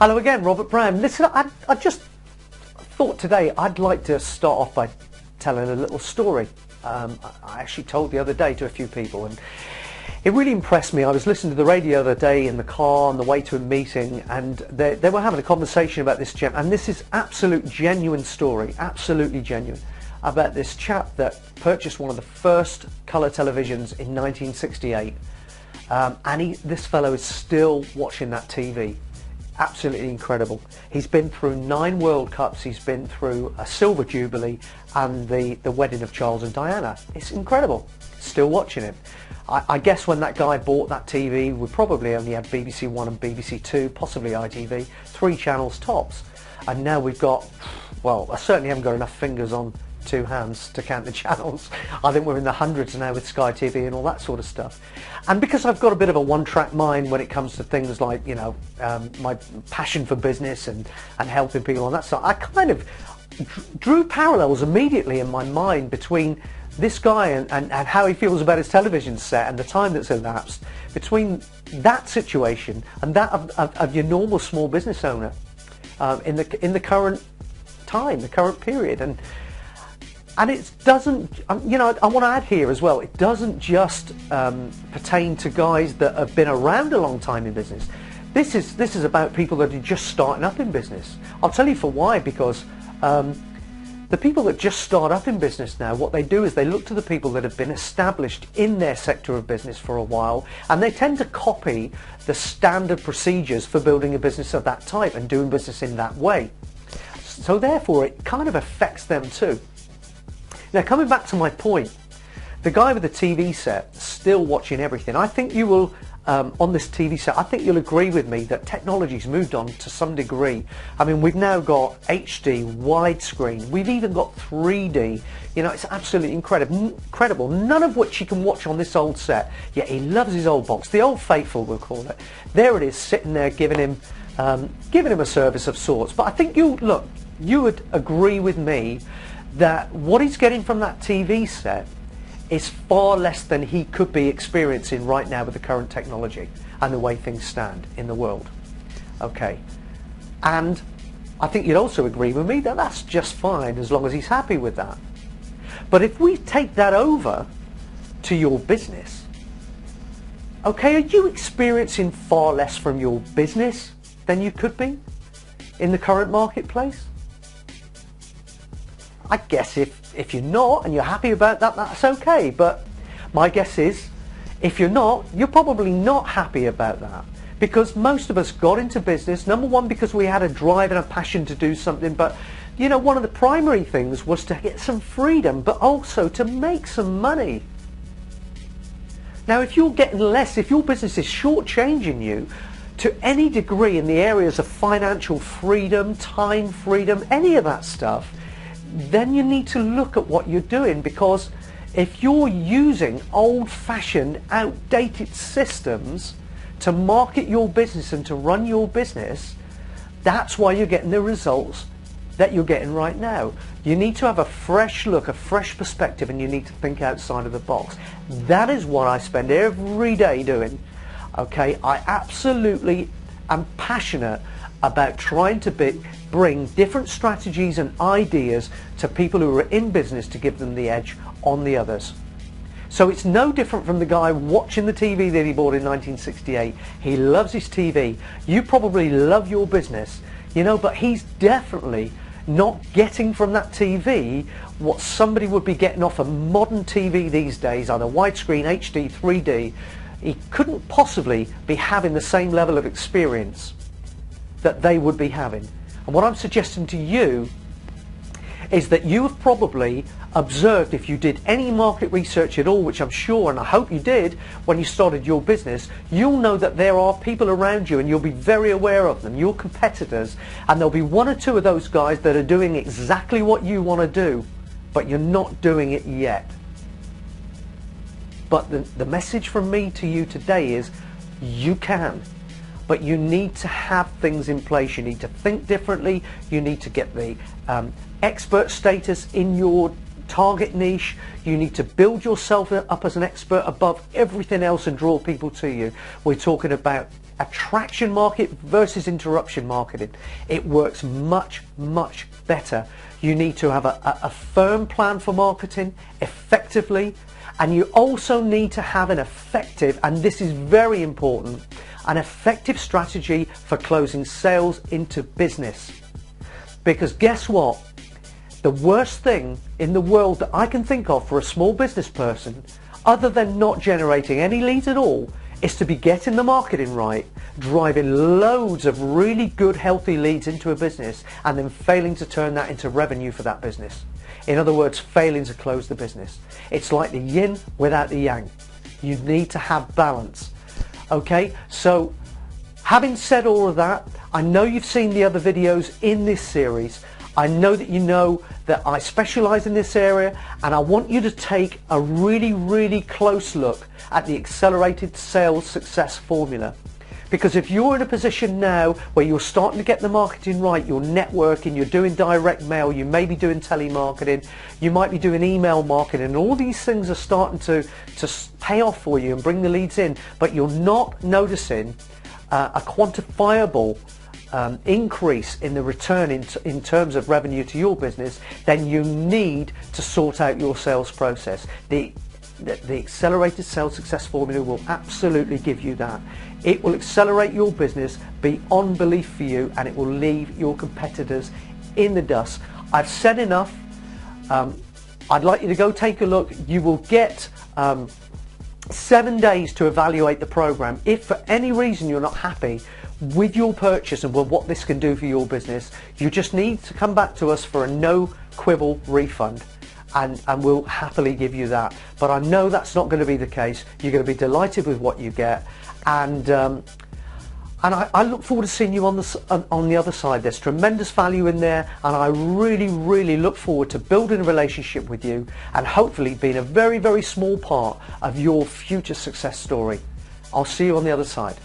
Hello again, Robert Brown. Listen, I just thought today I'd like to start off by telling a little story. I actually told the other day to a few people, and it really impressed me. I was listening to the radio the other day in the car on the way to a meeting, and they were having a conversation about this chap, and this is absolute genuine story, absolutely genuine, about this chap that purchased one of the first colour televisions in 1968, and this fellow is still watching that TV. Absolutely incredible. He's been through 9 World Cups, he's been through a Silver Jubilee and the wedding of Charles and Diana. It's incredible. Still watching it. I guess when that guy bought that TV, we probably only had BBC One and BBC Two, possibly ITV, 3 channels tops. And now we've got, well, I certainly haven't got enough fingers on 2 hands to count the channels. I think we're in the hundreds now with Sky TV and all that sort of stuff. And because I've got a bit of a one-track mind when it comes to things like, you know, my passion for business and helping people on that side, I kind of drew parallels immediately in my mind between this guy and how he feels about his television set and the time that's elapsed between that situation and that of your normal small business owner in the current time, the current period. And it doesn't, you know, I want to add here as well, it doesn't just pertain to guys that have been around a long time in business. This is about people that are just starting up in business. I'll tell you for why, because the people that just start up in business now, what they do is they look to the people that have been established in their sector of business for a while, and they tend to copy the standard procedures for building a business of that type and doing business in that way. So therefore it kind of affects them too. Now, coming back to my point, the guy with the TV set still watching everything. I think you will, on this TV set, I think you'll agree with me that technology's moved on to some degree. I mean, we've now got HD, widescreen, we've even got 3D. You know, it's absolutely incredible. None of which you can watch on this old set. Yet he loves his old box, the old faithful we'll call it. There it is, sitting there giving him a service of sorts. But I think you would agree with me that what he's getting from that TV set is far less than he could be experiencing right now with the current technology and the way things stand in the world. Okay, and I think you'd also agree with me that that's just fine as long as he's happy with that. But if we take that over to your business, okay, are you experiencing far less from your business than you could be in the current marketplace? I guess if you're not and you're happy about that, that's okay. But my guess is, if you're not, you're probably not happy about that. Because most of us got into business, number one, because we had a drive and a passion to do something. But, you know, one of the primary things was to get some freedom, but also to make some money. Now, if you're getting less, if your business is shortchanging you to any degree in the areas of financial freedom, time freedom, any of that stuff, then you need to look at what you're doing, because if you're using old-fashioned, outdated systems to market your business and to run your business, that's why you're getting the results that you're getting right now. You need to have a fresh look, a fresh perspective, and you need to think outside of the box. That is what I spend every day doing. Okay, I absolutely am passionate about trying to bring different strategies and ideas to people who are in business to give them the edge on the others. So it's no different from the guy watching the TV that he bought in 1968. He loves his TV. You probably love your business, you know, but he's definitely not getting from that TV what somebody would be getting off a modern TV these days, either widescreen, HD, 3D. He couldn't possibly be having the same level of experience that they would be having. And what I'm suggesting to you is that you have probably observed, if you did any market research at all, which I'm sure and I hope you did when you started your business, you'll know that there are people around you and you'll be very aware of them, your competitors, and there'll be 1 or 2 of those guys that are doing exactly what you want to do, but you're not doing it yet. But the message from me to you today is you can. But you need to have things in place. You need to think differently. You need to get the expert status in your target niche. You need to build yourself up as an expert above everything else and draw people to you. We're talking about attraction market versus interruption marketing. It works much, much better. You need to have a firm plan for marketing effectively, and you also need to have an effective, and this is very important, an effective strategy for closing sales into business. Because guess what? The worst thing in the world that I can think of for a small business person, other than not generating any leads at all, is to be getting the marketing right, driving loads of really good healthy leads into a business, and then failing to turn that into revenue for that business. In other words, failing to close the business. It's like the yin without the yang. You need to have balance. Okay, so having said all of that, I know you've seen the other videos in this series. I know that you know that I specialize in this area, and I want you to take a really, really close look at the Accelerated Sales Success Formula. Because if you're in a position now where you're starting to get the marketing right, you're networking, you're doing direct mail, you may be doing telemarketing, you might be doing email marketing, and all these things are starting to pay off for you and bring the leads in, but you're not noticing a quantifiable increase in the return in terms of revenue to your business, then you need to sort out your sales process. The Accelerated Sales Success Formula will absolutely give you that. It will accelerate your business beyond belief for you, and it will leave your competitors in the dust. I've said enough. I'd like you to go take a look. You will get 7 days to evaluate the program. If for any reason you're not happy with your purchase and with what this can do for your business, you just need to come back to us for a no quibble refund, and we'll happily give you that. But I know that's not going to be the case. You're going to be delighted with what you get, and I look forward to seeing you on the other side. There's tremendous value in there, and I really, really look forward to building a relationship with you and hopefully being a very, very small part of your future success story. I'll see you on the other side.